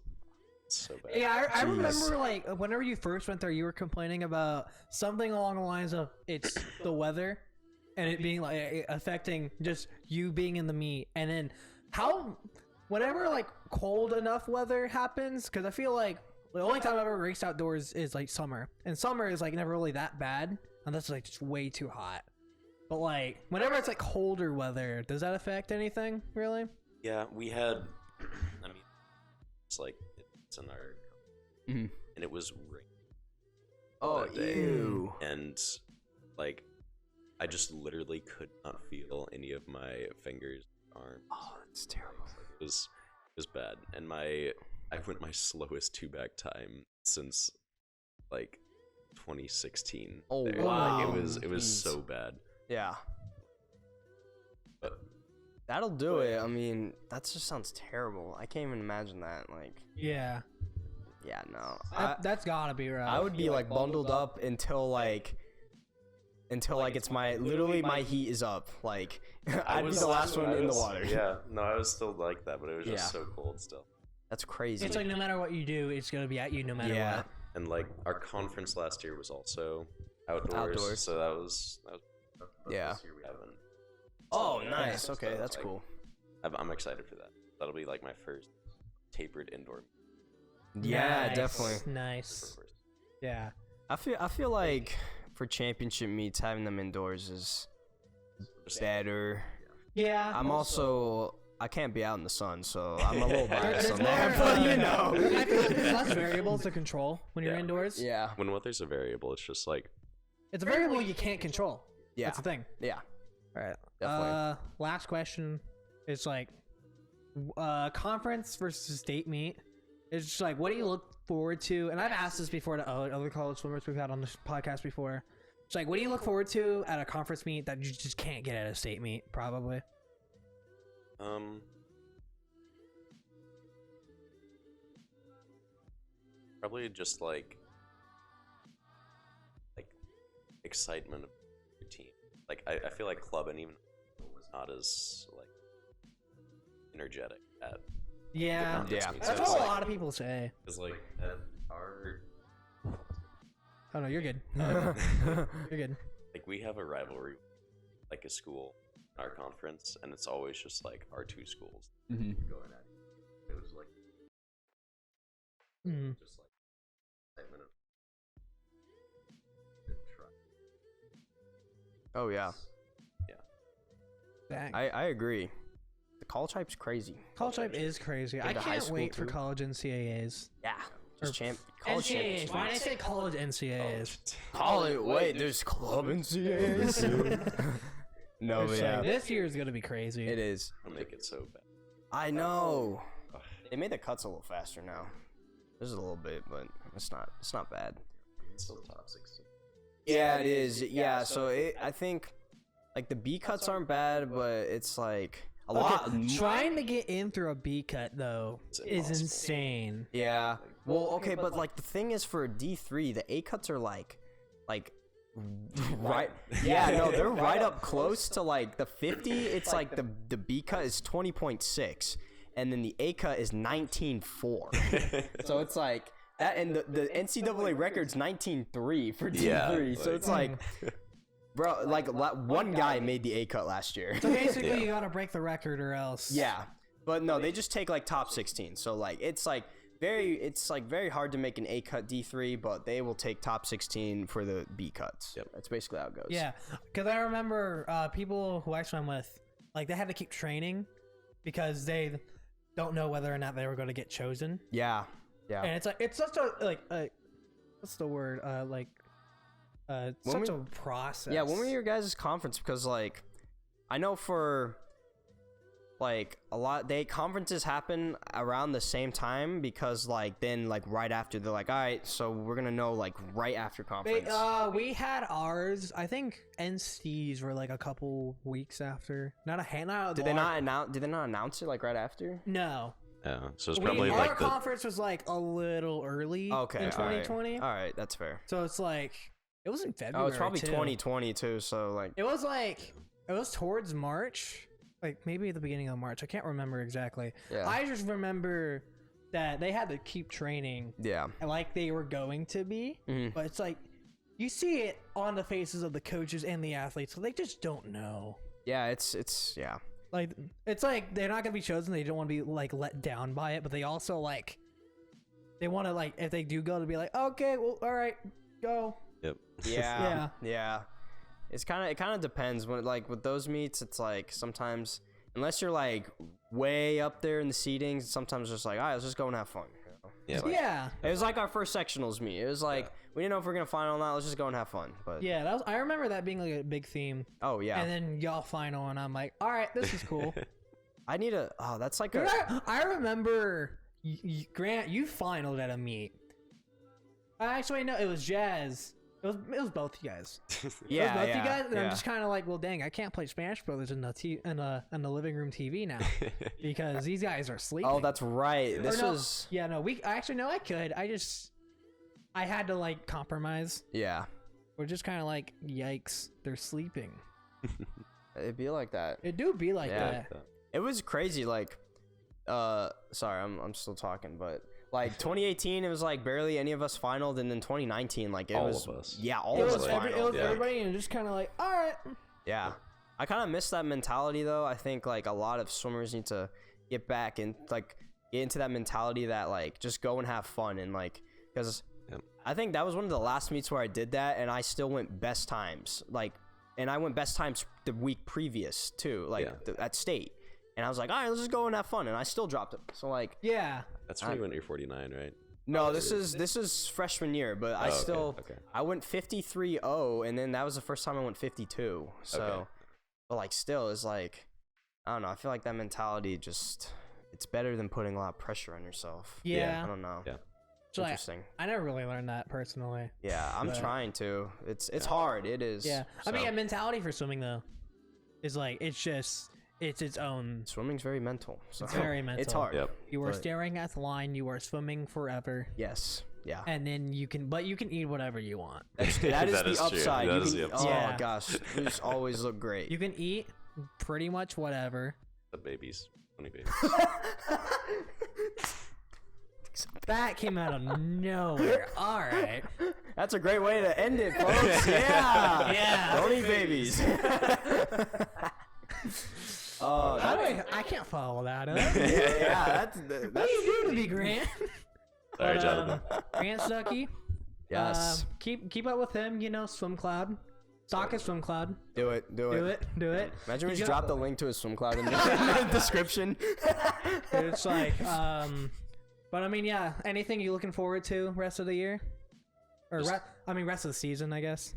so bad. Yeah, I remember like whenever you first went there, you were complaining about something along the lines of it's the weather and it being like affecting just you being in the meet, and then how whenever like cold enough weather happens, because I feel like the only time I've ever raced outdoors is like summer, and summer is like never really that bad unless it's like just way too hot. But like whenever it's like colder weather, does that affect anything really? Yeah, we had. I mean, it's like it's in our, and it was raining. Oh, that day. ew. And like, I just literally could not feel any of my fingers, arms. Oh, that's terrible. It was bad, and I went my slowest 2-back time since like 2016. Oh, there. wow. Like, it was Jeez. so bad. Yeah. But That'll do it. I mean, that just sounds terrible. I can't even imagine that. Like, Yeah, yeah, no. that's gotta be right. I would be like bundled up until it's literally my heat is up. Like, I'd be the last one in the water. Yeah, no, I was still like that, but it was just so cold still. That's crazy. It's like no matter what you do, it's gonna be at you no matter Yeah. what. And like our conference last year was also outdoors. So that was Yeah. this year we haven't. Oh, So, nice. so Okay, it's that's like- cool. I'm excited for that. That'll be like my first tapered indoor. Yeah, Nice. definitely. Nice. Yeah. I feel like for championship meets, having them indoors is better. Yeah. I can't be out in the sun, so I'm a little biased There's on that. But you know. I feel like there's less variables to control when you're Yeah. indoors. Yeah. When weather's a variable, it's just like It's a variable you can't control. Yeah. That's the thing. Yeah. All right. Definitely. Last question is like, conference versus state meet. It's just like, what do you look forward to? And I've asked this before to other college swimmers we've had on this podcast before. It's like, what do you look forward to at a conference meet that you just can't get at a state meet? Probably. probably just like excitement of your team. Like I feel like club and even was not as like energetic at Yeah. conference meets. That's So it's what a like- lot of people say. It's like at our Oh no, you're good. uh, You're good. like we have a rivalry, like a school, in our conference, and it's always just like our two schools going at it. It was like Mm. just like excitement of try. Oh yeah. Yeah. Dang. I agree. The college hype's crazy. College hype is crazy. I Into high can't school, wait for too. college NCAAs. Yeah, just college NCAAs. champions. Why did I say college NCAAs? College. Wait, there's club NCAAs. No, but yeah, This year is gonna be crazy. it is. Don't make it so bad. I know. They made the cuts a little faster now. There's a little bit, but it's not bad. It's still top 16. Yeah, it is. Yeah, so I think like the B cuts aren't bad, but it's like a lot. Trying to get in through a B cut though is impossible. insane. Yeah. Well, okay, but like the thing is for a D3, the A cuts are like right. Yeah, no, they're right up close to like the 50. It's like the B cut is 20.6, and then the A cut is 19.4. So it's like that, and the NCAA record's 19.3 for D3. Yeah, So it's like, bro, like one guy made the A cut last year. So basically, you gotta break the record or else. Yeah, but no, they just take like top 16. So like it's very hard to make an A cut D3, but they will take top 16 for the B cuts. Yep. That's basically how it goes. Yeah, because I remember people who I swam with, like they had to keep training because they don't know whether or not they were going to get chosen. Yeah. Yeah. And it's such a what's the word such a process. Yeah. When were your guys' conference? Because like, I know for like a lot, conferences happen around the same time because like then like right after they're like, all right, so we're gonna know like right after conference. We had ours. I think NC's were like a couple weeks after. Did they not announce it like right after? No. Yeah, so it's probably our like the conference was like a little early. Okay. In 2020. All right, that's fair. So it's like it was in February. Oh, it's probably too. 2020 too. So like, It was towards March, like maybe at the beginning of March. I can't remember exactly. Yeah. I just remember that they had to keep training yeah. like they were going to be, but it's like you see it on the faces of the coaches and the athletes, so they just don't know. Yeah, it's yeah. Like it's like they're not gonna be chosen. They don't want to be like let down by it, but they also like they want to like if they do go to be like, okay, well, all right, go. Yep. Yeah. Yeah. It kind of depends when like with those meets. It's like sometimes unless you're like way up there in the seedings, sometimes it's just like, all right, let's just go and have fun. You know? Yeah. It's like- Yeah. It was like our first sectionals meet. It was like we didn't know if we are gonna final or not. Let's just go and have fun. But Yeah, I remember that being like a big theme. oh yeah, And then y'all final, and I'm like, all right, this is cool. I need a. Oh, that's like Dude, a. I remember Grant, you finaled at a meet. Actually, no, it was Jazz. It was both you guys. Yeah, It was both yeah, you guys, and yeah. I'm just kind of like, well, dang, I can't play Smash Brothers in the living room TV now because these guys are sleeping. Oh, that's right. This no, was. yeah, no, I could. I had to like compromise. Yeah, We're just kind of like, yikes, they're sleeping. it'd be like that. It do be like Yeah. that. It was crazy. Like, sorry, I'm still talking, but like 2018, it was like barely any of us finaled, and then 2019, like it All was. of us. Yeah, all It of was, us it was finaled. yeah. everybody, and just kind of like, all right. Yeah, I kind of miss that mentality though. I think like a lot of swimmers need to get back and like get into that mentality that like just go and have fun and like because Yep. I think that was one of the last meets where I did that, and I still went best times. Like, and I went best times the week previous too, like at state. And I was like, all right, let's just go and have fun, and I still dropped it. So like, Yeah. That's when you went to your 49, right? no, this is freshman year, but I okay, still okay. I went 53.0, and then that was the first time I went 52. So, Okay. but like still, it's like I don't know. I feel like that mentality just it's better than putting a lot of pressure on yourself. Yeah. I don't know. Yeah. So Interesting. I never really learned that personally. Yeah, I'm But- trying to. It's hard. It is. Yeah. I mean, So, a mentality for swimming though is like it's its own. swimming's very mental. So It's very mental. It's hard. Yep. You are but- staring at the line. You are swimming forever, Yes. Yeah. and then you can eat whatever you want. That is That the is true. upside. That You is can- the upside. Yeah. Oh gosh, you just always look great. You can eat pretty much whatever. The babies. 20 babies. That came out of nowhere. All right. That's a great way to end it, folks. Yeah. Yeah. Don't eat babies. Oh, How do I can't follow that up. yeah. What do you do to me, Grant? Sorry, Jonathan. Grant Stucky. Yes. Keep up with him. You know, Swim Cloud. Stock his swim cloud. Do it. Do it. Imagine we You just go- drop the link to his swim cloud in the description. It's like, but I mean, yeah. Anything you looking forward to rest of the year, or rest of the season, I guess.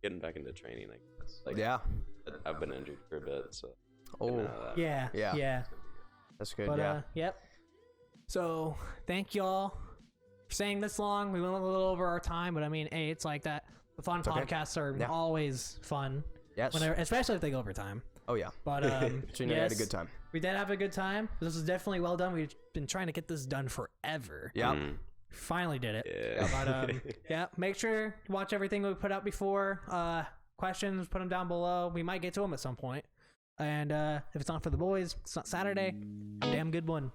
Getting back into training, I guess. Like, Yeah. I've been injured for a bit, so. Oh. Yeah. That's good. But Yeah. yep. So thank y'all for staying this long. We went a little over our time, but I mean, hey, it's like that. The fun okay. podcasts are Yeah. always fun. Yes. Especially if they go over time. Oh yeah. But Junior had a good time. We did have a good time. This was definitely well done. We've been trying to get this done forever. Yeah. Finally did it. Yeah. But yeah, make sure to watch everything we put out before. Questions, put them down below. We might get to them at some point. And if it's not for the boys, it's not Saturday. Damn good one.